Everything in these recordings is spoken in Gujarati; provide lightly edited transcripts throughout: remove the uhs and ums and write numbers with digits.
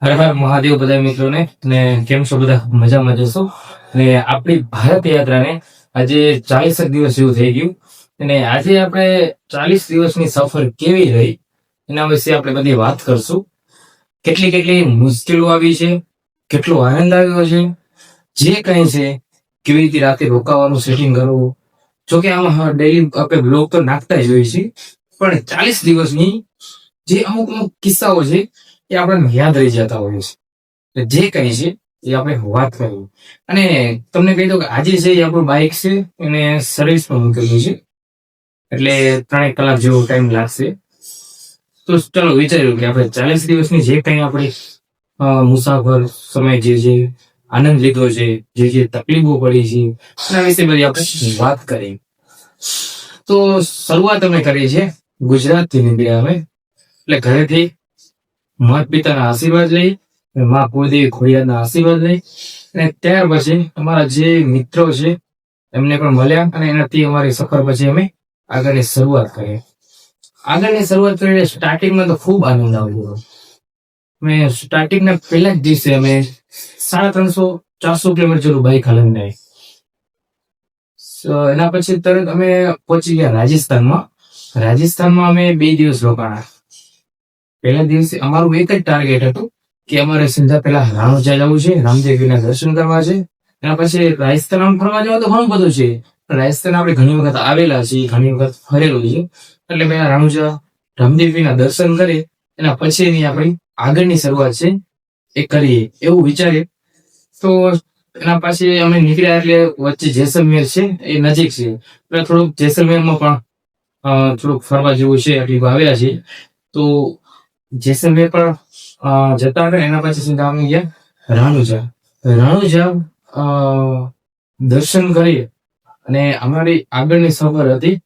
હર હર મહાદેવ બધા મિત્રોને ને કેમ છો બધા મજામાં જશો. ને આપણી ભારત યાત્રાને આજે 40 દિવસ જેવું થઈ ગયું અને આજે આપણે 40 દિવસની સફર કેવી રહી એના વિશે આપણે બધી વાત કરશું. કેટલી કેટલી મુશ્કેલો આવી છે, કેટલો આનંદ આવ્યો છે, જે કંઈ છે, કેવી રીતે રાતે રોકાવાનું સેટિંગ કરવું. જોકે આમાં ડેઈલી આપણે બ્લોગ તો નાખતા જ હોઈએ છીએ, પણ 40 દિવસની જે અમુક અમુક કિસ્સાઓ છે એ આપણને યાદ રહી જતા હોય છે. એટલે જે કંઈ છે એ આપણે વાત કરવી. અને તમને કહી દઉં કે આજે છે એ આપણું બાઇક છે એને સર્વિસ પર મૂકેલું છે, એટલે 3 કલાક જેવો ટાઈમ લાગશે. તો ચાલો વિચાર્યું કે આપણે 40 દિવસની જે કંઈ આપણી મુસાફર સમય જે આનંદ લીધો છે, જે તકલીફો પડી છે એના વિશે બધી આપણે વાત કરી. તો શરૂઆત અમે કરી છે ગુજરાતથી નીકળ્યા અમે, એટલે ઘરેથી માતા પિતાના આશીર્વાદ લઈ, મા કુળદેવી ખોડિયારના આશીર્વાદ લઈ, અને ત્યાર પછી અમારા જે મિત્રો છે એમને પણ મળ્યા, અને એનાથી અમારી સફર પછી અમે આગળની શરૂઆત કરી. સ્ટાર્ટિંગમાં તો ખૂબ આનંદ આવ્યો. અમે સ્ટાર્ટિંગના પહેલા જ દિવસે અમે 350-400 કિલોમીટર જેટલું બાઇક હલાવીને આવી. એના પછી તરત અમે પહોંચી ગયા રાજસ્થાનમાં. રાજસ્થાનમાં અમે 2 દિવસ રોકાણા. પહેલા દિવસે અમારું એક જ ટાર્ગેટ હતું કે અમારે સીધા પહેલા રણુજા જવું છે, રામદેવીના દર્શન કરવા છે. એના પછી રાજસ્થાન ફરવા જવા તો ઘણું બધું છે, રાજસ્થાન આપણે ઘણી વખત આવેલા છીએ, ઘણી વખત ફરેલું છે, એટલે પહેલા રણુજા રામદેવીના દર્શન કરી એના પછીની આપણી આગળની શરૂઆત છે એ કરીએ એવું વિચારીએ. તો એના પછી અમે નીકળ્યા એટલે વચ્ચે જેસલમેર છે એ નજીક છે, એટલે થોડુંક જેસલમેરમાં પણ થોડુંક ફરવા જેવું છે એટલે આવ્યા છીએ. તો જેસલમેર પર જતા હતા એના પછી સીધા અમે ગયા રણુજા. દર્શન કરી અને અમારી આગળની સફર હતી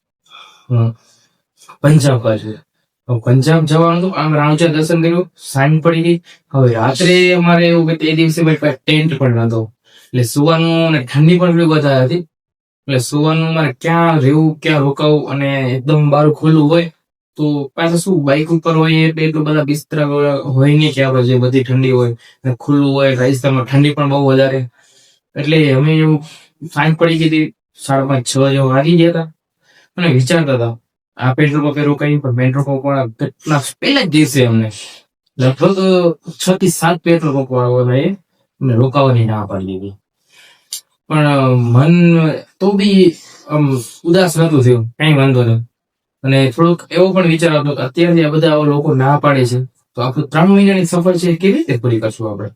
પંજાબ બાજુ. પંજાબ જવાનું હતું, આમ રણુજા દર્શન કર્યું, સાંજ પડી ગઈ. હવે રાત્રે અમારે એવું કે તે દિવસે ટેન્ટ પણ નતો, એટલે સુવાનું અને ઠંડી પણ એટલી વધારે હતી, એટલે સુવાનું મારે ક્યાં રહેવું ક્યાં રોકાવું, અને એકદમ બારું ખુલ્લું હોય તો પાછું શું બાઇક ઉપર હોય એટલે એટલું બધા બિસ્તરા હોય નહીં કે આપણે જે બધી ઠંડી હોય, અને ખુલ્લું હોય. રાજસ્થાનમાં ઠંડી પણ બહુ વધારે, એટલે અમે એવું સાંજ પડી ગઈ હતી, 5:30-6 જેવા વાગી ગયા હતા, અને વિચારતા હતા આ પેટ્રોલ પંપે રોકાઈ, પણ પેટ્રોલ પંપ વાળા કેટલા પહેલા જ દિવસે અમને લગભગ 6 થી 7 પેટ્રોલ પંપ વાળા અમને રોકાવાની ના પાડી દીધી. પણ મન તો બી ઉદાસ નતું થયું, કઈ વાંધો નહીં. અને થોડુંક એવો પણ વિચાર આવતો કે અત્યારથી આ બધા લોકો ના પાડે છે તો આપણું 3 મહિનાની સફર છે કેવી રીતે પૂરી કરશું આપણે.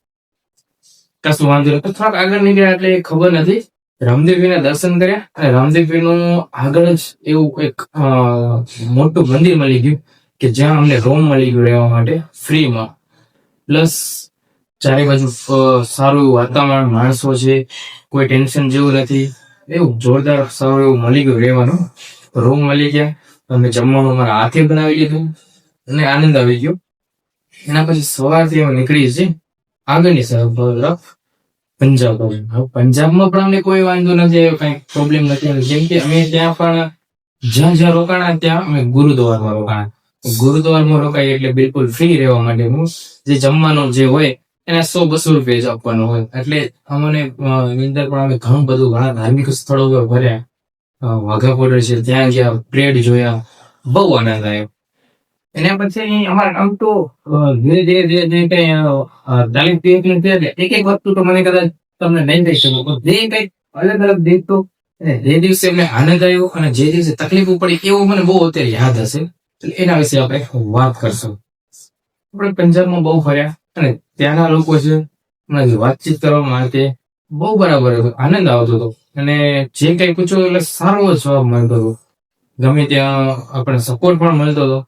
કશું વાંધો નહીં. તો થોડાક આગળ નીકળ્યા એટલે ખબર નથી, રામદેવજીના દર્શન કર્યા, અને રામદેવજીનું આગળ જ એવું એક મોટું મંદિર મળી ગયું કે જ્યાં અમને રૂમ મળી ગયું રહેવા માટે ફ્રીમાં, પ્લસ ચારે બાજુ સારું એવું વાતાવરણ, માણસો છે, કોઈ ટેન્શન જેવું નથી, એવું જોરદાર સારું એવું મળી ગયું રહેવાનું. રૂમ મળી ગયા, અમે જમવાનું મારા હાથે બનાવી લીધું અને આનંદ આવી ગયો. એના પછી સવારથી અમે નીકળી છે આગળની તરફ પંજાબ. પંજાબમાં પણ અમને કોઈ વાંધો નથી, કઈ પ્રોબ્લેમ નથી, જેમ કે અમે ત્યાં પણ જ્યાં જ્યાં રોકાણા ત્યાં અમે ગુરુદ્વારમાં રોકાણા. ગુરુદ્વારમાં રોકાય એટલે બિલકુલ ફ્રી રહેવા માટેનું જે જમવાનું જે હોય એના 100-200 રૂપિયા જ આપવાનું હોય, એટલે અમને અંદર પણ અમે ઘણું બધું ઘણા ધાર્મિક સ્થળો પર ફર્યા. વાઘા બોર્ડર છે ત્યાં ગયા, પરેડ જોયા, બહુ આનંદ આવ્યો. એના પછી અમારે આમ તો ધીરે ધીરે ધીરે ધીરે કઈ એક એક વસ્તુ તો મને કદાચ તમને નહીં કહી શકું, જે કઈક અલગ અલગ દેખતો જે દિવસે અમને આનંદ આવ્યો અને જે દિવસે તકલીફ પડી એવું મને બહુ અત્યારે યાદ હશે, એટલે એના વિશે આપણે વાત કરશું. આપણે પંજાબમાં બહુ ફર્યા અને ત્યાંના લોકો છે વાતચીત કરવા માટે બહુ બરાબર હતો, આનંદ આવતો હતો, અને જે કઈ પૂછ્યું એટલે સારો જવાબ મળતો હતો. ગમે ત્યાં આપણે સપોર્ટ પણ મળતો હતો.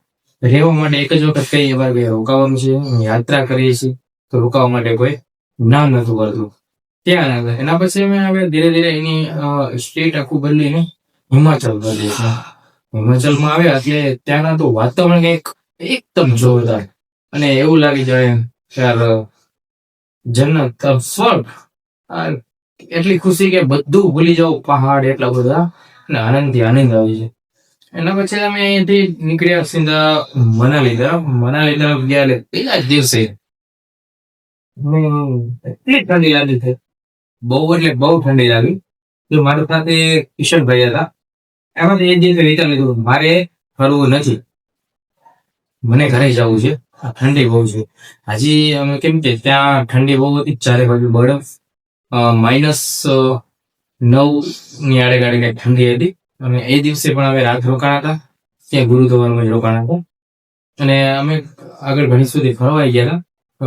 રહેવા માટે એક જ વખત કઈ વાર રોકાવાનું છે, યાત્રા કરીએ છીએ તો રોકાવા માટે કોઈ ના નતું કરતું ત્યાં. એના પછી અમે ધીરે ધીરે એની સ્ટેટ આખું બદલીને હિમાચલ પ્રદેશમાં આવ્યા, એટલે ત્યાંના તો વાતાવરણ કંઈક એકદમ જોરદાર, અને એવું લાગી જાય યાર જન્નત સ્વર્ગ. એટલી ખુશી કે બધું ભૂલી જાવ, પહાડ એટલા બધા, અને આનંદથી આનંદ આવી જાય. એના પછી અમે અહીંયાથી નીકળ્યા સીધા મનાલી તરફ ગયા. એટલે પહેલા જ દિવસે એટલી ઠંડી લાગી છે, બહુ એટલે બહુ ઠંડી લાગી. તો મારી સાથે કિશનભાઈ હતા. એમાંથી એક દિવસે વિચાર લીધું મારે ફરવું નથી, મને ઘરે જવું છે. આ ઠંડી બહુ છે. હજી અમે કેમ કે ત્યાં ઠંડી બહુ હતી, ચારે બાજુ બરફ, -9 ની આડે કઈ ઠંડી હતી. અને એ દિવસે પણ અમે રાત રોકાણા હતા ત્યાં ગુરુદ્વારામાં જ રોકાણા હતા. અને અમે આગળ ઘણી સુધી ફરવાઈ ગયા હતા.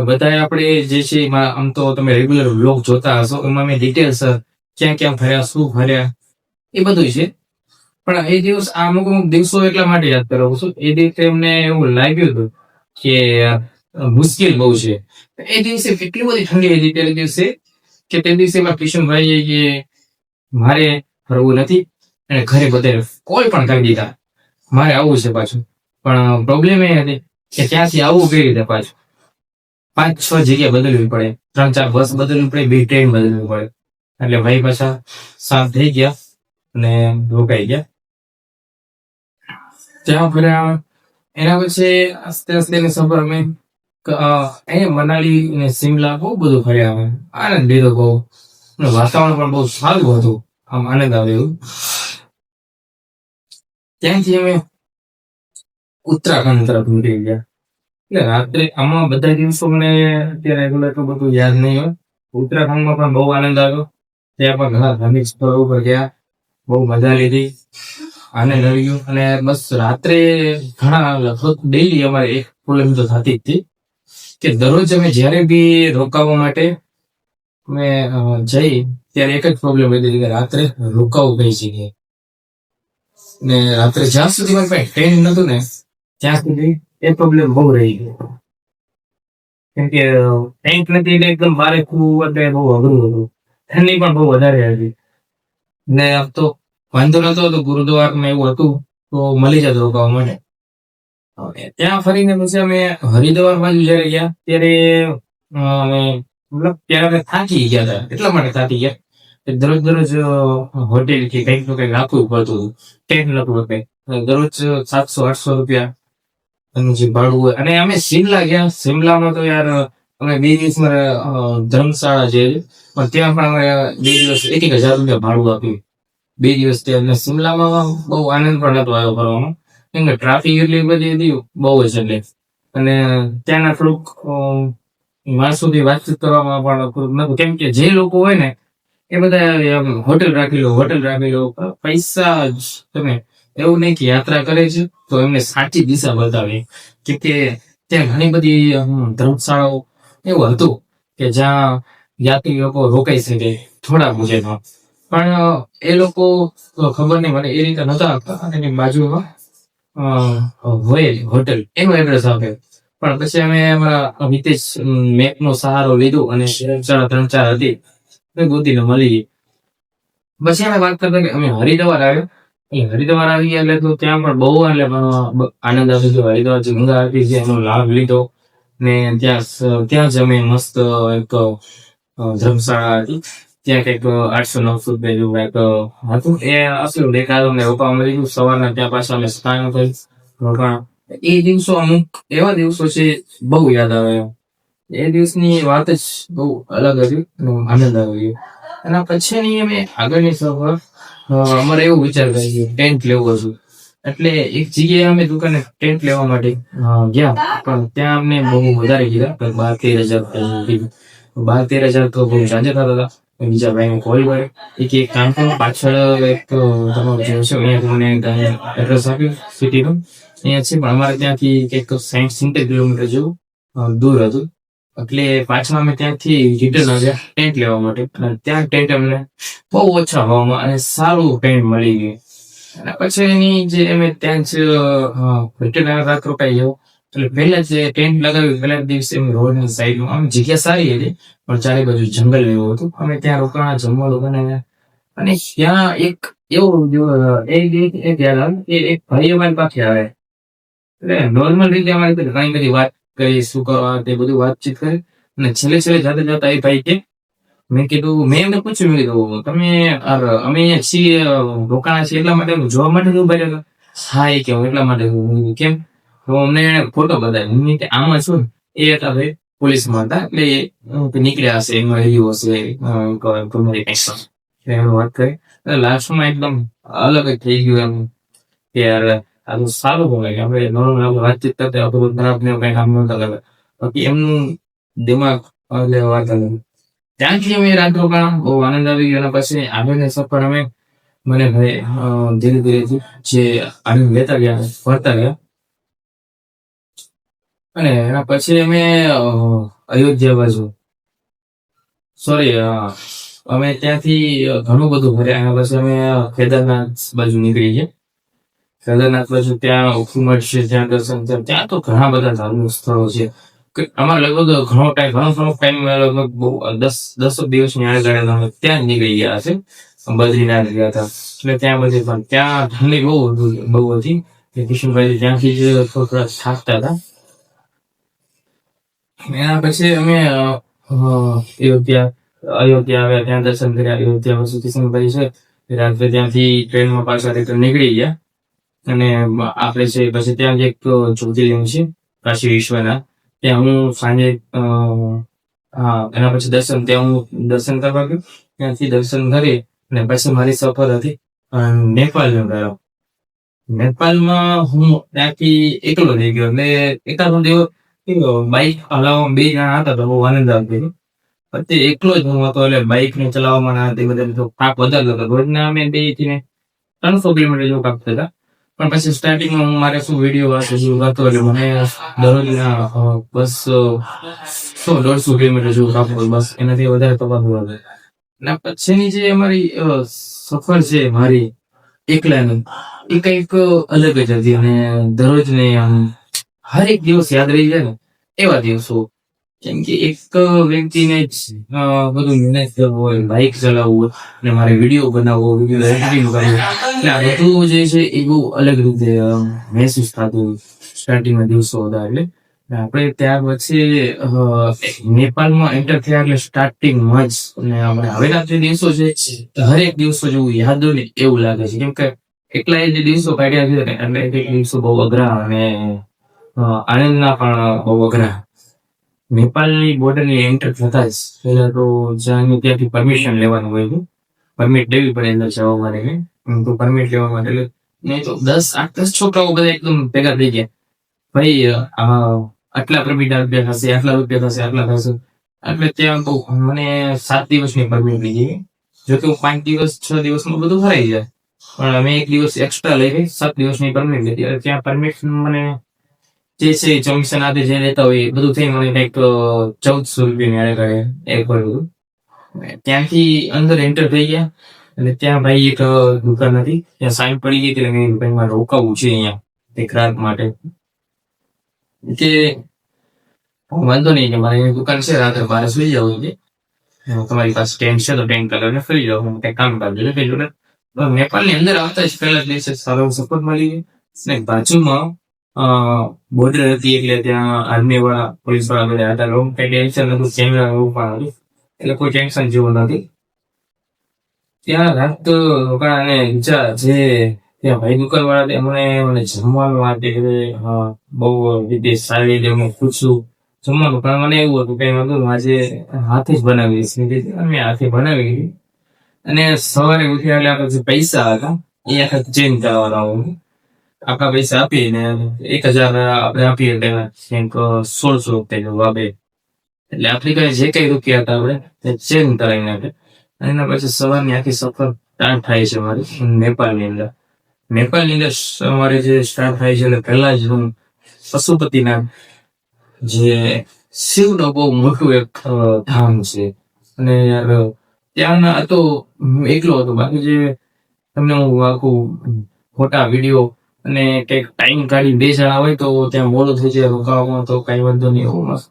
બધાએ આપણે જે છે એમાં આમ તો તમે રેગ્યુલર વ્લોગ જોતા હશો, એમાં મેં ડિટેલ્સ ક્યાં ક્યાં ફર્યા, શું ફર્યા, એ બધું છે. પણ એ દિવસ આ અમુક અમુક દિવસો એટલા માટે યાદ કરાવું છું. એ દિવસે અમને એવું લાગ્યું હતું કે મુશ્કેલ બહુ છે. એ દિવસે એટલી બધી ઠંડી હતી તે દિવસે કે તે દિવસે એમાં કિશનભાઈએ કે મારે ફરવું નથી અને ઘરે બધે કોઈ પણ કરી દીધા, મારે આવવું છે પાછું. પણ પ્રોબ્લેમ એ હતી કે ત્યાંથી આવવું કઈ રીતે પાછું. 5-6 જગ્યા બદલવી પડે, 3-4 બસ બદલવી પડે, 2 ટ્રેન બદલવી પડે. એટલે ભાઈ પાછા શાંત થઈ ગયા અને રોકાઈ ગયા. ત્યાં ફર્યા. એના પછી આસ્તે આસ્તે સફર અમે અહીંયા મનાલી અને શિમલા બહુ બધું ફર્યા. અમે આનંદ લીધો બહુ. અને વાતાવરણ પણ બહુ સારું હતું, આમ આનંદ આવે એવું. ત્યાંથી અમે ઉત્તરાખંડ તરફ નીકળી ગયા. એટલે રાત્રે આમાં બધા દિવસો મને અત્યારે રેગ્યુલર તો બધું યાદ નહીં હોય. ઉત્તરાખંડમાં પણ બહુ આનંદ આવ્યો. ત્યાં પણ ઘણા ધાર્મિક સ્થળો ઉપર ગયા, બહુ મજા લીધી, આનંદ આવ્યો. અને બસ રાત્રે ઘણા લગભગ ડેઈલી અમારે એક પ્રોબ્લેમ તો થતી જ હતી કે દરરોજ અમે જ્યારે બી રોકાવા માટે અમે જઈ ત્યારે એક જ પ્રોબ્લેમ હતી કે રાત્રે રોકાવું કઈ જગ્યાએ. ને રાત્રે જ્યાં સુધી મારી પાસે ટ્રેન નતું ને ત્યાં સુધી એ પ્રોબ્લેમ બહુ રહી ગયો. કેમ કે ટેન્ક નથી એટલે એકદમ બારે ખુવું એટલે બહુ અઘરું હતું. ઠંડી પણ બહુ વધારે હતી. ને આમ તો વાંધો નતો, તો ગુરુદ્વારમાં એવું હતું તો મળી જતો રોકાવા માટે. ત્યાં ફરીને પછી અમે હરિદ્વાર બાજુ જયારે ગયા ત્યારે અમે મતલબ ત્યારે અમે થાકી ગયા હતા. એટલા માટે થાકી ગયા કે દરરોજ દરરોજ હોટેલ કે કંઈક નું કંઈક રાખવું પડતું હતું. ટેન્ટ નતું હતું. દરરોજ 700-800 રૂપિયા એનું જે ભાડું હોય. અને અમે શિમલા ગયા. શિમલામાં તો યાર અમે 2 દિવસ ધર્મશાળા જે પણ ત્યાં પણ અમે 2 દિવસ 1,000 રૂપિયા ભાડું આપ્યું. 2 દિવસ ત્યાં. અને શિમલામાં બહુ આનંદ પણ નતો આવ્યો ફરવાનો, કેમ કે ટ્રાફિક એટલી બધી હતી બહુ જ. એટલે અને ત્યાંના થોડુંક માણસોથી વાતચીત કરવામાં પણ થોડુંક નતું, કેમ કે જે લોકો હોય ને એ બધા હોટેલ રાખી લો. પૈસા જ તમે એવું નહીં કે યાત્રા કરે છે તો એમને સાચી દિશા બતાવે. કેમ કે ત્યાં ઘણી બધી ધર્મશાળાઓ એવું હતું કે જ્યાં યાત્રી લોકો રોકાઈ શકે થોડા બજેટમાં. પણ એ લોકો ખબર નહીં મને એ રીતે નતા આપતા. અને એની બાજુમાં હોય હોટેલ એનું એડ્રેસ આપે. પણ પછી અમે અમારા વિતેશ મેપ નો સહારો લીધો અને ધર્મશાળા 3-4 હતી ગોતીને મળી ગઈ. પછી અમે વાત કરતા કે અમે હરિદ્વાર આવ્યો. હરિદ્વાર આવી ગયા એટલે તો ત્યાં પણ બહુ એટલે આનંદ આવી ગયો. હરિદ્વાર જે ગંગા આરતી છે એનો લાભ લીધો. ને ત્યાં જ અમે મસ્ત એક ધર્મશાળા હતી. ત્યાં કંઈક 800-900 રૂપિયા જેવું કંઈક હતું. એ અસલું દેખાતું અમને રોકાવા મળી ગયું. સવારના ત્યાં પાછા અમે સ્નાન કરી રોકાણા. એ દિવસો અમુક એવા દિવસો છે બહુ યાદ આવે. એ દિવસની વાત જ બહુ અલગ હતી, આનંદ આવી ગયો. એના પછીની અમે આગળની સફર અમારે એવું વિચાર કર્યો ટેન્ટ લેવું હતું. એટલે એક જગ્યાએ અમે દુકાને ટેન્ટ લેવા માટે ગયા, પણ ત્યાં અમને બહુ વધારે કીધા, 12-13 હજાર. 12-13 હજાર તો બહુ જાજે થતા હતા. બીજા ભાઈને કોલ કર્યો, એક કામ કરો પાછળ એક તમારું જે છે અહીંયા તમને એડ્રેસ આપ્યું સિટીનું અહીંયા છે, પણ અમારે ત્યાંથી કંઈક 60-70 કિલોમીટર જેવું દૂર હતું. એટલે પાછા અમે ત્યાંથી રિટર્ન આવ્યા ટેન્ટ લેવા માટે. અને ત્યાં ટેન્ટ અમને બહુ ઓછા ભાવમાં અને સારું ટેન્ટ મળી ગયું. અને પછી એની જે અમે ત્યાં જ રિટર્ન રાત રોકાઈ ગયો. એટલે પહેલા જે ટેન્ટ લગાવ્યું પહેલા દિવસે રોડની સાઈડમાં આમ જગ્યા સારી હતી, પણ ચારે બાજુ જંગલ એવું હતું. અમે ત્યાં રોકાણા, જમવાનું બનાવ્યા. અને ત્યાં એક એવું એક યાદ આવે કે એક ભાઈ અમારી પાસે આવે. એટલે નોર્મલ રીતે અમારી ઘણી બધી વાત કરી, શું કરવા તે બધું વાતચીત કરી. અને છેલ્લે જાતે જતા એ ભાઈ કે મેં કીધું, મેં એમને પૂછ્યું, મેં કીધું તમે અમે અહીંયા છીએ રોકાણા છીએ એટલા માટે જોવા માટે જ ઉભા રહ્યા? હા એ કે હું એટલા માટે કેમ તો અમને ફોટો બતાવ્યો. આમાં શું એ હતા ભાઈ પોલીસમાં હતા એટલે નીકળ્યા હશે એમાં રહ્યું હશે ગમે કંઈક એમ વાત કરી લાસ્ટમાં એકદમ અલગ જ થઈ ગયું એમ કે યાર આ તો સારું બોલે કે આપણે નોર્મલ આપણે વાતચીત કરતા આપણું ખરાબ ને કઈ કામ નતા કરતા બાકી એમનું દિમાગ એટલે વાત અલગ ત્યાંથી અમે રાત રોકાણા બહુ આનંદ આવી ગયો એના પછી આગળની સફર અમે મને ભાઈ ધીરે ધીરે જે આનંદ લેતા ગયા ફરતા ગયા અને એના પછી અમે અયોધ્યા બાજુ સોરી અમે ત્યાંથી ઘણું બધું ફર્યા એના પછી અમે કેદારનાથ બાજુ નીકળી ગયા કેદારનાથ બાજુ ત્યાં ઉખુમઠ છે ત્યાં દર્શન ત્યાં તો ઘણા બધા ધાર્મિક સ્થળો છે અમારે લગભગ ઘણો ટાઈમ લગભગ બહુ 10 દિવસની આગળ અમે ત્યાં જ નીકળી ગયા હશે બદ્રીનાથ ગયા હતા એટલે ત્યાં બધી પણ ત્યાં ઠંડી બહુ હતી કિશનભાઈ ત્યાંથી જ થોડા થાકતા હતા એના પછી અમે અયોધ્યા આવ્યા ત્યાં દર્શન કર્યા અયોધ્યા પછી કિશનભાઈ છે રાત્રે ત્યાંથી ટ્રેનમાં પાછા રિટર્ન નીકળી ગયા અને આપણે છે પછી ત્યાં એક જ્યોતિર્લિંગ છે કાશી વિશ્વના ત્યાં હું સાંજે એના પછી ત્યાં હું દર્શન કરવા ગયો ત્યાંથી દર્શન કરી અને પછી મારી સફર હતી નેપાળ ગયો નેપાળમાં હું ત્યાંથી એકલો થઈ ગયો એટલે એકાદો દિવસ બાઇક હલાવવામાં 2 જણા હતા તો બહુ આનંદ આવતો હતો એકલો જ હું હતો એટલે બાઇક ને ચલાવવામાં બધા કાપ વધારતો હતો રોજના અમે 2 થી 300 કિલોમીટર જેવું કાપતા હતા પણ પછી સ્ટાર્ટિંગમાં હું મારે શું વિડીયો વાંચે શું કરતો એટલે મને દરરોજના બસ 100-150 કિલોમીટર જેવું કાપવું બસ એનાથી વધારે કપાતું હતું અને પછીની જે અમારી સફર છે મારી એકલાની એ કંઈક અલગ જ હતી અને દરરોજ ને આમ હર એક દિવસ યાદ રહી જાય ને એવા દિવસો કેમ કે એક વ્યક્તિને જ બધું મેનેજ કરવું હોય બાઇક ચલાવવું હોય અને મારે વિડીયો બનાવવો વિડીયો એડિટિંગ કરવું એટલે આ બધું જે છે એ બહુ અલગ રીતે મહેસૂસ થતું સ્ટાર્ટિંગના દિવસો હતા એટલે આપણે ત્યાર પછી નેપાળમાં એન્ટર થયા એટલે સ્ટાર્ટિંગમાં જ અને આપણે હવેના જે દિવસો છે હરેક દિવસો જેવું યાદ હોય ને એવું લાગે છે કેમ કે એટલા એ જે દિવસો કાઢ્યા છે ને એટલે એક દિવસો બહુ અઘરા અને આનંદના પણ બહુ અઘરા નેપાળની બોર્ડરની એન્ટર થતા જ પહેલા તો ત્યાંથી પરમિશન લેવાનું હોય છે પરમિટ લેવી પડે અંદર જવા માટે તો પરમિટ લેવા માટે એટલે નહીં તો 8-10 છોકરાઓ બધા એકદમ ભેગા થઈ ગયા ભાઈ આટલા પરમિટ રૂપિયા થશે આટલા રૂપિયા થશે આટલા થશે એટલે ત્યાં બહુ મને 7 દિવસની પરમિટ લીધી જો કે હું 5 દિવસ 6 દિવસમાં બધું ફરાઈ જાય પણ અમે 1 દિવસ એક્સ્ટ્રા લઈ ગઈ 7 દિવસની પરમિટ લીધી ત્યાં પરમિટ મને જે છે ચોમીસન આદે જે લેતા હોય બધું થઈ મને કંઈક 1400 રૂપિયાની આડે કાઢે એક બધું ત્યાંથી અંદર એન્ટર થઈ ગયા અને ત્યાં ભાઈ એક દુકાન હતી ત્યાં સાઈન પડી ગઈ એટલે મેં દુકાનમાં રોકાવું છે અહીંયા એક રાત માટે કે વાંધો નહીં કે મારી દુકાન છે રાત્રે બહાર સુઈ જવું છે તમારી પાસે ટેન્ટ છે તો ટેન્ટ કલરને ફરી જાવ હું કંઈક કામ કરજો પેલું નેપાળની અંદર આવતા જ પહેલા જ દિવસે સારો સપોર્ટ મળી ગયો અને બાજુમાં બોર્ડર હતી એટલે ત્યાં આર્મી વાળા પોલીસ વાળા બધા હતા લોકો કઈ ટેન્શન નતું કેમેરા એવું પણ હતું એટલે કોઈ ટેન્શન જેવું નથી ત્યાં રાત રોકાણા અને જે ત્યાં ભાઈ દુકાન વાળા મને જમવાનું માટે બહુ રીતે સારી રીતે હું પૂછું જમવાનું પણ મને એવું હતું કઈ વાંધો આજે હાથે જ બનાવી દઈશ અમે હાથે બનાવી દીધી અને સવારે ઉઠ્યા એટલે આપણે જે પૈસા હતા એ આખા ચેન્જ કરવાના હોય આપણા પૈસા આપીને 1000 આપણે આપીએ એટલે કંઈક 1600 રૂપિયા બે એટલે આપણી કઈ જે કઈ રૂપિયા હતા આપણે તે ચેન્જ કરાવી નાખે અને એના પછી સવારની આખી સફર સ્ટાર્ટ થાય છે મારી નેપાળની અંદર અમારે જે સ્ટાર્ટ થાય છે એટલે પહેલા જ હું પશુપતિનાથ જે શિવનો બહુ મોટું એક ધામ છે અને યાર ત્યાંના તો એકલો હતો બાકી જે તમને હું આખું ફોટા વિડીયો અને કંઈક ટાઈમ કાઢી 2 જણા હોય તો ત્યાં મોડું થઈ જાય રોકાવામાં તો કઈ વાંધો નહીં એવું મસ્ત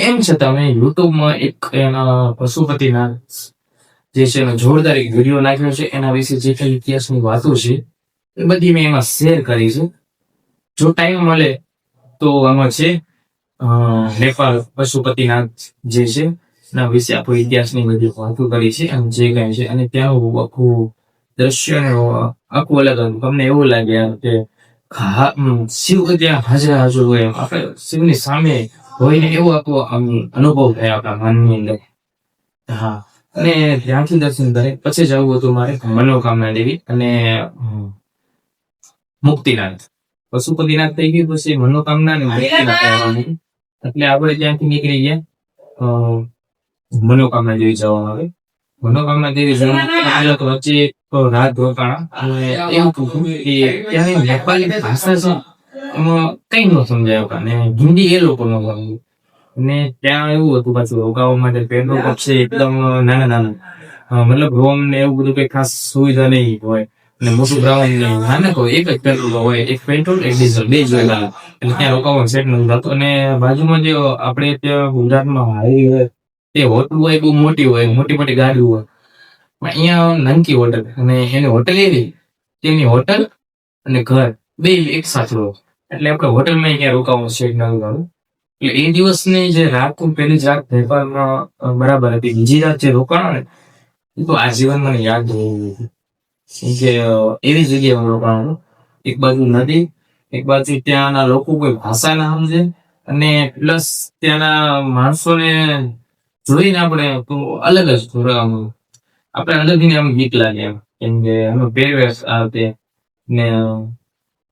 એમ છતાં મેં યુટ્યુબમાં એક એના પશુપતિનાથ જે છે એનો જોરદાર એક વિડીયો નાખ્યો છે એના વિશે જે કઈ ઇતિહાસની વાતો છે એ બધી મેં એમાં શેર કરી છે જો ટાઈમ મળે તો આમાં છે નેપાળ પશુપતિનાથ જે છે એના વિશે આપણો ઇતિહાસની બધી વાતો કરી છે અને જે કઈ છે અને ત્યાં આખું દ્રશ્ય આખું અલગ હતું તમને એવું લાગે કે શિવ ત્યાં હાજર હોય આપણે શિવની સામે હોય ને એવો આખો આમ અનુભવ થાય આપણા મનની અંદર. હા, અને ત્યાંથી દર્શન કરે પછી જવું હતું મારે મનોકામના દેવી અને મુક્તિનાથ. પશુપતિનાથ થઈ ગયું, પછી મનોકામના અને મુક્તિનાથ આવવાનું. એટલે આપણે ત્યાંથી નીકળી ગયા મનોકામના દેવી જવામાં આવે. મનોકામના દેવી જવાનું તો વચ્ચે એક રાત રોકાણા અને એવું કહ્યું કે ત્યાંની નેપાળી ભાષા છે એમાં કઈ ન સમજાય અને હિન્દી એ લોકો ન સમજે. અને ત્યાં એવું હતું પાછું રોકાવા માટે પેટ્રોલ પંપ છે એકદમ નાના નાના, મતલબ રૂમ ને એવું બધું કઈ ખાસ સુવિધા નહીં હોય. અને મોટું ગ્રાઉન્ડ નહીં, નાના કોઈ એક જ પેટ્રોલ હોય, એક પેટ્રોલ એક ડીઝલ બે જ હોય. એટલે ત્યાં રોકાવાનું સેટ નથી થતું. અને બાજુમાં જે આપણે ત્યાં ગુજરાતમાં હાઈવે હોય તે હોટલ હોય બહુ મોટી હોય, મોટી મોટી ગાડી હોય. પણ અહીંયા નાનકી હોટલ, અને એની હોટલ એવી તેની હોટલ અને ઘર બે એક સાથે હોય. એટલે આપણે હોટલમાં ક્યાં રોકાવાનું સેટ નથી થતું. એટલે એ દિવસની જે રાત પહેલી જ રાત નેપાળમાં બરાબર હતી. બીજી રાત જે રોકાણો ને એ તો આજીવન મને યાદ રહી કે એવી જગ્યાએ રોકાવાનું. એક બાજુ નદી, એક બાજુ ત્યાંના લોકો કોઈ ભાષા ના સમજે, અને પ્લસ ત્યાંના માણસોને જોઈને આપણે તો અલગ જ થોડા આપણે અંદરથી આમ બીક લાગે એમ. કેમ કે એનો પહેરવેશ આવે ને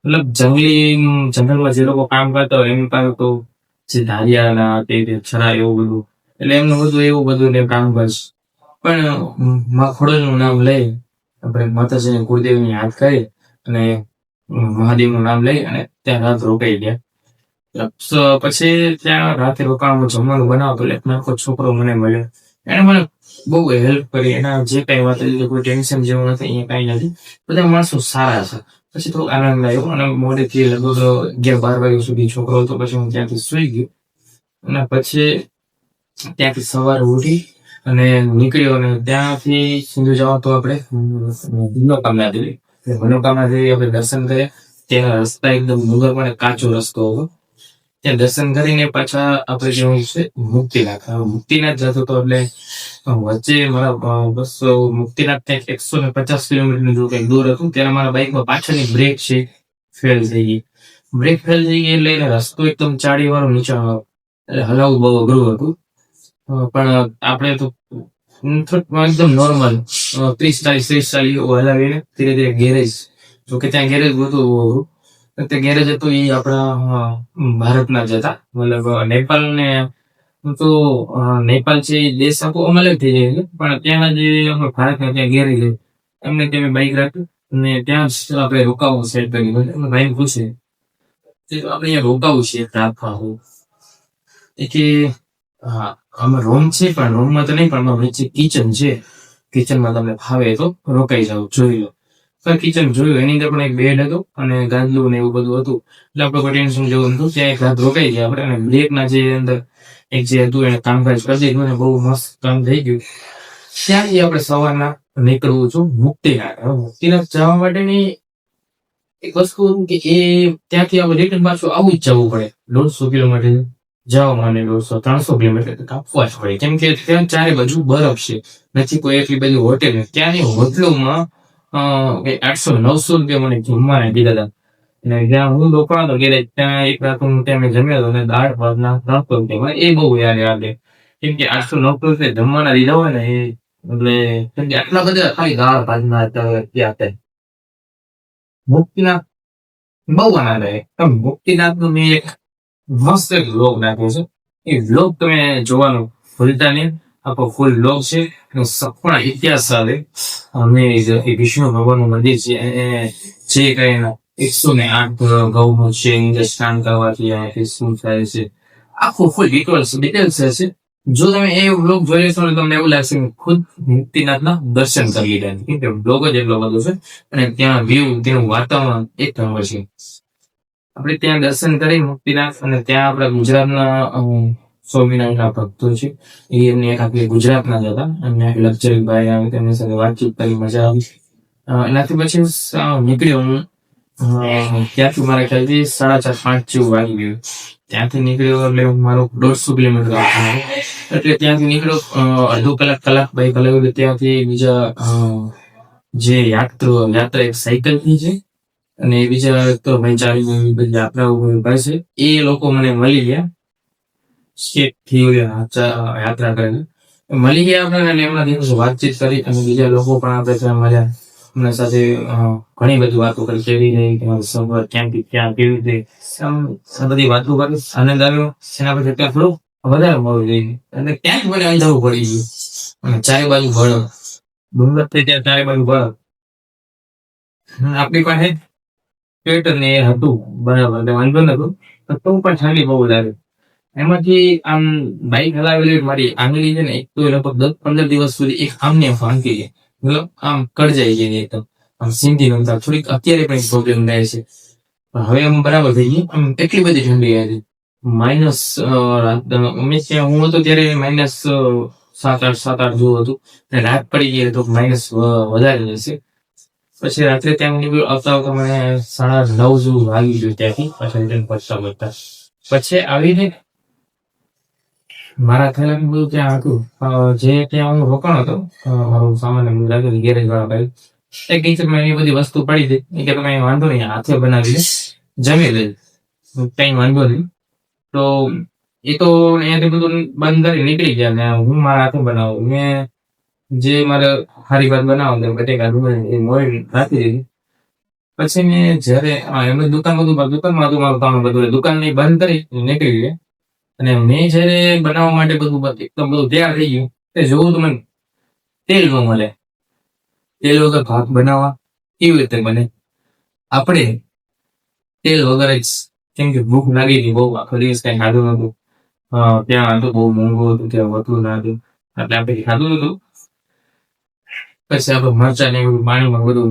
મતલબ જંગલમાં જે લોકો કામ કરતા હોય એમની પાસે તો જે ધારિયાના તે છરા એવું બધું, એટલે એમનું બધું એવું બધું ને કામ કરશે. પણ માં ખોડલનું નામ લઈ આપણે માતાજીને કુળદેવીની યાદ કરી અને મહાદેવનું નામ લઈ અને ત્યાં રાત રોકાઈ ગયા. પછી ત્યાં રાતે રોકાણમાં જમવાનું બનાવતો એટલે આખો છોકરો મને મળ્યો. એને મને બહુ હેલ્પ કરી. એના જે કઈ વાત કોઈ ટેન્શન જેવું નથી, અહીંયા કઈ નથી, બધા માણસો સારા છે. પછી થોડું આનંદ આવ્યો અને મોડેથી લગભગ 11-12 વાગ્યા સુધી છોકરો હતો. પછી હું ત્યાંથી સુઈ ગયો અને પછી ત્યાંથી સવારે ઉઠી અને નીકળ્યો. અને ત્યાંથી સિંધુ જવા તો આપણે મનોકામના દેવી આપણે દર્શન કર્યા. ત્યાં રસ્તા એકદમ ડુંગર પણ કાચો રસ્તો હતો. ત્યાં દર્શન કરીને પાછા આપણે જેવું છે મુક્તિનાથ. મુક્તિનાથ જતો હતો એટલે વચ્ચે મારા મુક્તિનાથ ત્યાં 150 કિલોમીટર જેવું કંઈક દૂર હતું. ત્યારે મારા બાઇકમાં પાછળની બ્રેક છે ફેલ થઈ ગઈ. બ્રેક ફેલ થઈ ગઈ એટલે રસ્તો એકદમ ચાડી વાળો નીચે એટલે હલાવવું બહુ અઘરું હતું. પણ આપણે તો એકદમ નોર્મલ 30-40 હલાવીને ધીરે ધીરે ગેરેજ, જોકે ત્યાં ગેરેજ બધું તે ગેરેજ હતું એ આપણા ભારતના જ હતા. મતલબ નેપાળ ને તો નેપાળ છે એ દેશ આખો અલગ થઈ જાય છે, પણ ત્યાંના જે ભારતના ત્યાં ગેરેજ એમને ત્યાં બાઇક રાખ્યું અને ત્યાં આપણે રોકાવું સેટ કર્યું. ભાઈ પૂછે આપણે અહીંયા રોકાવું છે રાખવા હું કે હા અમે રૂમ છે, પણ રૂમમાં તો નહીં, પણ વચ્ચે કિચન છે, કિચનમાં તમને ફાવે તો રોકાઈ જાવ, જોઈ લો. કિચન જોયું, એની અંદર પણ એક બેડ હતો અને ગાદલું ને એવું બધું હતું. એટલે આપણે કોઈ ટેન્શન જેવું નતું. ત્યાં એક રાત રોકાઈ ગયા આપણે. અને બ્રેકના જે અંદર એક જે હતું એને કામકાજ કરી દીધું અને બહુ મસ્ત કામ થઈ ગયું. ત્યાંથી આપણે સવારના નીકળવું છું મુક્તિનાથ. મુક્તિનાથ જવા માટેની એક વસ્તુ કે એ ત્યાંથી આપણે રિટર્ન પાછું આવું જ જવું પડે. 150 કિલોમીટર જવા માટે 200-300 કિલોમીટર કાપવા જ પડે. કેમ કે ત્યાં ચારે બાજુ બરફ છે, નથી કોઈ એટલી બધી હોટેલ. ત્યાંની હોટલોમાં 800-900 રૂપિયા મને જમવાના દીધા હતા. અને જ્યાં હું રોકાણો હતો ત્યાં એક રાત હું ત્યાં મેં જમ્યો હતો અને દાળ ભાતના 300 રૂપિયા. એ બહુ યાદ. કેમ કે 800-900 રૂપિયા જમવાના દીધા હોય ને એ એટલે કેમ કે આટલા બધા ખાલી દાળ ભાતના ત્યાં મુક્તિનાથ બહુ આનંદ આવે. મુક્તિનાથ નું મેં એક મસ્ત એક વ્લોગ નાખ્યો છે. એ વ્લોગ તમે જોવાનું ભૂલતા નહીં. આખો ફૂલ વ્લોગ છે. સંપૂર્ણ ઇતિહાસ સાથે અમે વિષ્ણુ ભગવાનનું મંદિર છે, જે કઈ 108 ગૌમૂત્ર છે, અંદર સ્નાન કરવાથી શું થાય છે, આખું ફૂલ ડિટેલ્સ છે. જો તમે એ વ્લોગ જોઈ લેશો ને તમને એવું લાગશે કે ખુદ મુક્તિનાથના દર્શન કરી લીધા. કેમ કે વ્લોગ જ એટલો બધો છે અને ત્યાં વ્યૂ, તેનું વાતાવરણ એક નંબર છે. આપણે ત્યાં દર્શન કરી મુક્તિનાથ, અને ત્યાં આપણા ગુજરાતના સ્વામિનારાયણના ભક્તો છે એ એમને આખી ગુજરાતના જ હતા. અને લક્ઝરી ભાઈ આવે તેમની સાથે વાતચીત કરી, મજા આવી. એનાથી પછી નીકળ્યો હું. ત્યાંથી મારા ખ્યાલથી 4:30-5 જેવું વાગી ગયું. ત્યાંથી નીકળ્યો એટલે મારું 150 કિલોમીટર એટલે ત્યાંથી નીકળ્યો અડધો કલાક બાઈક હલાવ્યું. ત્યાંથી બીજા જે યાત્રા એક સાયકલથી છે અને બીજા તો ભાઈ ચાલી બધી યાત્રાઓ ભાઈ છે, એ લોકો મને મળી ગયા. સ્ટેટ થી યાત્રા કરીને મળી ગયા આપણે, અને એમના દિવસો વાતચીત કરી, અને બીજા લોકો પણ આપણે ત્યાં મળ્યા. એમના સાથે ઘણી બધી વાતો કરી, કેવી રહી તમારો સફર, ક્યાંથી ક્યાં, કેવી રીતે, આમ આ બધી વાતો કરી, આનંદ આવ્યો. એના પછી ત્યાં થોડું વધારે મળવું જોઈએ, અને ક્યાંક મને અંધારું પડી ગયું, અને ચારે બાજુ બરફ, ડુંગર થઈ ત્યાં ચારે બાજુ બરફ. આપણી પાસે સ્વેટર ને એ હતું બરાબર, એટલે વાંધો નતો, તો પણ ઠંડી બહુ લાગે. એમાંથી આમ બાઈક હલાવેલી મારી આંગળી છે ને, એક તો લગભગ 10-15 દિવસ સુધી એક આમને ભાંગી ગઈ, મતલબ આમ કડજાઈ ગઈ એકદમ, આમ સિંધી નમતા. થોડીક અત્યારે પણ પ્રોબ્લેમ થાય છે, પણ હવે આમ બરાબર થઈ ગઈ. આમ એટલી બધી ઠંડી હતી, માઇનસ અમે ત્યાં હું હતો ત્યારે -7-8 જેવું હતું, અને રાત પડી ગઈ તો માઇનસ વધારે જશે. પછી રાત્રે ત્યાં આવતા આવતા મને 9:30 જેવું વાગી ગયું ત્યાંથી પાછા રિટર્ન પહોંચતા પહોંચતા. પછી આવીને મારા ખ્યાલ બધું ત્યાં હતું, જે ત્યાં હું રોકાણો હતો, મારું સામાન એમ લાગે ગેરેજ વાળા ભાઈ એક કિચનમાં એની બધી વસ્તુ પડી હતી. એ કે તમે વાંધો નહીં, હાથે બનાવીને જમી લે, કઈ વાંધો નહીં. તો એ તો અહીંયાથી બધું બંધ કરી નીકળી ગયા, ને હું મારા હાથે બનાવું. મેં જે મારે સારી વાત બનાવો બટેકા એ મોડી રાખી દીધી. પછી મેં જયારે એમની દુકાન દુકાનમાં હતું મારું કામ બધું, દુકાન ની બંધ કરી નીકળી ગયા. અને મેં જયારે બનાવવા માટે બધું એકદમ બધું તૈયાર થઈ ગયું, તે જોવું તો મને તેલ ન મળે. તેલ વગર ભાત બનાવવા કેવી રીતે બને? આપણે તેલ વગર જ, કેમ કે ભૂખ લાગી હતી બહુ, આખો દિવસ કઈ ખાધું નતું. ત્યાં તો બહુ મોંઘું હતું, ત્યાં હોતું ના હતું, એટલે આપણે ખાધું નતું. પછી આપણે મરચા ને પાણીમાં બધું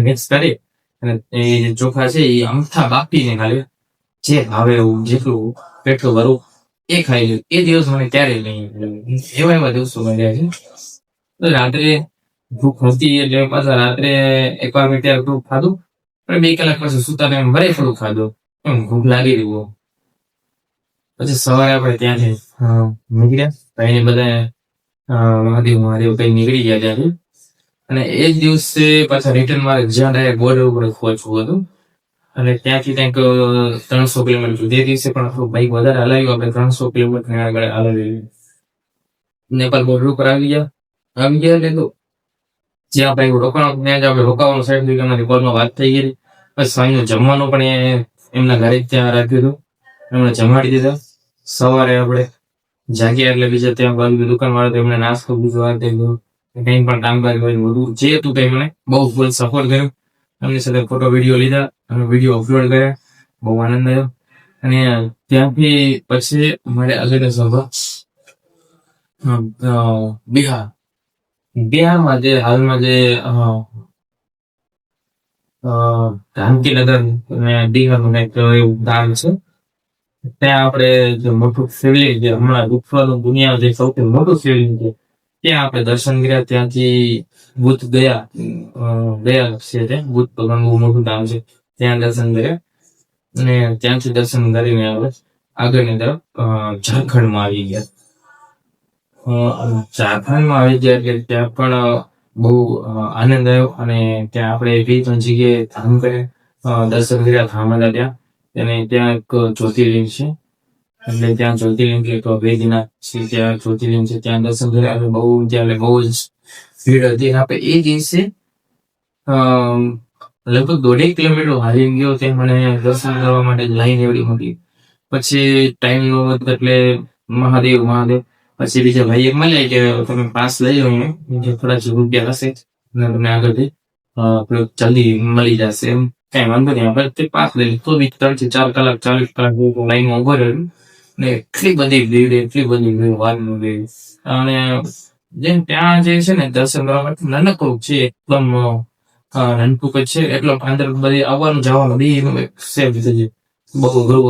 મિક્સ કરી, અને એ જે ચોખા છે એ અમથા બાફીને ખાલી જે ભાવે એવું જેટલું પેટલું ભરવું એ ખાઈ લ્યું. એ દિવસ મને ક્યારેય નહીં, એવા દિવસો મળ્યા છે. તો રાત્રે ભૂખ હતી એટલે પાછા રાત્રે એકવાર મેં ત્યારે થોડું ખાધું, પણ 2 કલાક પછી સુતા ટાઈમ વરે થોડું ખાધું, એમ ભૂખ લાગી રહ્યું. પછી સવારે આપણે ત્યાંથી નીકળ્યા, ભાઈને બધા મહાદેવ કઈ નીકળી ગયા ત્યાંથી. અને એ જ દિવસે પાછા રિટર્ન મારે જ્યાં ડાયરેક્ટ બોર્ડર ઉપર પહોંચવું હતું, અને ત્યાંથી કંઈક 300 કિલોમીટર. તે દિવસે પણ આપણું બાઈક વધારે હલાવ્યું, આપણે 300 કિલોમીટર આગળ હલાવી નેપાલ બોર્ડર ઉપર આવી ગયા. એટલે તો જ્યાં બાઈક રોકાવાનું ત્યાં જ આપણે રોકાવાનું સાઈડ થઈ, અમારી કોલમાં વાત થઈ ગઈ. પછી સાંજનું જમવાનું પણ એમના ઘરે જ ત્યાં રાખ્યું હતું, એમણે જમાડી દીધા. સવારે આપણે જાગ્યા એટલે બીજા ત્યાં બાજુ દુકાન વાળા તો એમને નાસ્તો બીજો વાત કઈ પણ કામકાજ કર્યું, બધું જે હતું તે મને બહુ ફૂલ સપોર્ટ કર્યો. એમની સાથે ફોટો વિડીયો લીધા અને વિડીયો અપલોડ કર્યા, બહુ આનંદ આવ્યો. અને ત્યાંથી પછી મારે આગળ સભા બિહારમાં જે હાલમાં જે જાનકીનગર અને બિહારનું કંઈક એવું ગામ છે, ત્યાં આપણે જે મોટું શિવલિંગ છે, હમણાં વિશ્વનું દુનિયા જે સૌથી મોટું શિવલિંગ છે, ત્યાં આપણે દર્શન કર્યા. ત્યાંથી બુદ્ધ ગયા છે, તે બુદ્ધ ભગવાન બહુ મોટું ધામ છે, ત્યાં દર્શન કર્યા. અને ત્યાંથી દર્શન કરીને આપણે આગળની તરફ ઝારખંડમાં આવી ગયા. ઝારખંડમાં આવી ગયા એટલે ત્યાં પણ બહુ આનંદ આવ્યો, અને ત્યાં આપણે 2-3 જગ્યાએ ધામ કર્યા, દર્શન કર્યા. ધામ હતા ત્યાં, અને ત્યાં એક જ્યોતિર્લિંગ છે, એટલે ત્યાં જ્યોતિર્લિંગ એક વેદનાથ છે, ત્યાં જ્યોતિર્લિંગ છે, ત્યાં દર્શન કર્યા. બહુ ત્યાં બહુ જ ભીડ હતી. આપણે એ દિવસે લગભગ 1.5 કિલોમીટર હાલી ગયો, તે મને દર્શન કરવા માટે લાઈન એવડી મોટી. પછી ટાઈમ નો હતો એટલે મહાદેવ. પછી બીજા ભાઈ એક મળ્યા કે તમે પાસ લઈ લો, થોડા રૂપિયા હશે તમને આગળથી જલ્દી મળી જશે, એમ કઈ વાંધો નહીં. આપણે પાસ લઈ તો બી 3 થી 4 કલાક 40 કલાક લાઈનમાં ઉભો રહ્યો, ને એટલી બધી ભીડ વાત ન ગઈ. અને જેમ ત્યાં જે છે ને દર્શન કરવા માટે નાનકડું છે, એકદમ નાનકું છે, એટલો અંદર બધી આવવાનું જવાનું બી સેફ થઈ, બહુ અઘરું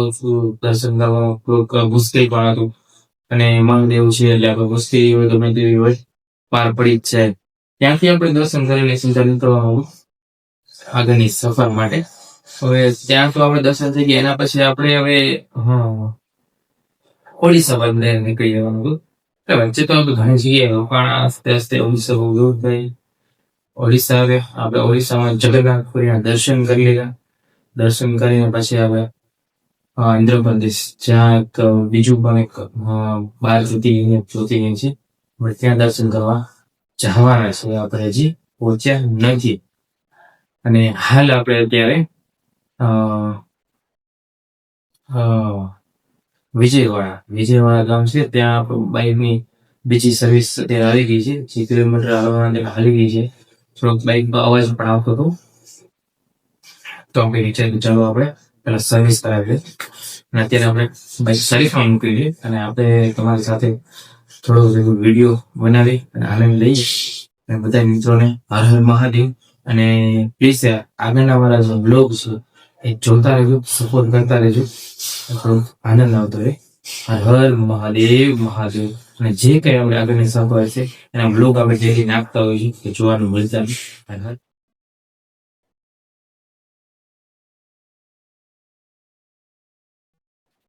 દર્શન કરવાનું મુશ્કેલ પણ હતું. અને મહાદેવ છે એટલે આપણે મુશ્કેલી હોય ગમે તેવી હોય પાર પડી જ જાય. ત્યાંથી આપણે દર્શન કરીને સીધા નીકળવાનું આગળની સફર માટે. હવે ત્યાં તો આપણે દર્શન થઈ ગયા, એના પછી આપણે હવે ઓડિશા બાજુ નીકળી જવાનું હતું. વચ્ચે તો આપણે ઘણી જગ્યાએ રોકાણા, આસ્તે આસ્તે ઓડિશા બહુ દૂર થઈ. ઓડિશા આવે, આપણે ઓડિશામાં જગન્નાથપુરીના દર્શન કરી લીધા. દર્શન કરીને પછી આપણે આંધ્રપ્રદેશ, જ્યાં એક બીજું પણ એક 12 જ્યોતિર્લિંગ છે. આપણે ત્યાં દર્શન કરવા જવાના છે. આપણે હજી પહોંચ્યા નથી. અને હાલ આપણે અત્યારે અ, અ, વિજયવાડા ગામ છે, ત્યાં બાઇકની બીજી સર્વિસ અત્યારે આવી ગઈ છે. 6 કિલોમીટર હાલી ગઈ છે. થોડોક બાઇકનો અવાજ પણ આવતો હતો, તો આપણે વિચાર્યું ચાલો આપણે પેલા સર્વિસ કરાવી. અને અત્યારે આપણે બાઇક સર્વિસમાં મૂકી છે અને આપણે તમારી સાથે થોડો વિડીયો બનાવી અને આનંદ લઈએ. અને બધા મિત્રોને હર હર મહાદેવ. અને પ્લીઝ આગળના વાળા જે બ્લોગ છે એ જોતા રહેજો, સપોર્ટ કરતા રહેજો, થોડો આનંદ આવતો રહે. હર હર મહાદેવ મહાદેવ. અને જે કંઈ આપણે આગળની સફર છે એના બ્લોગ આપણે ડેલી નાખતા હોય છે, કે જોવાનું મળતા. હર હર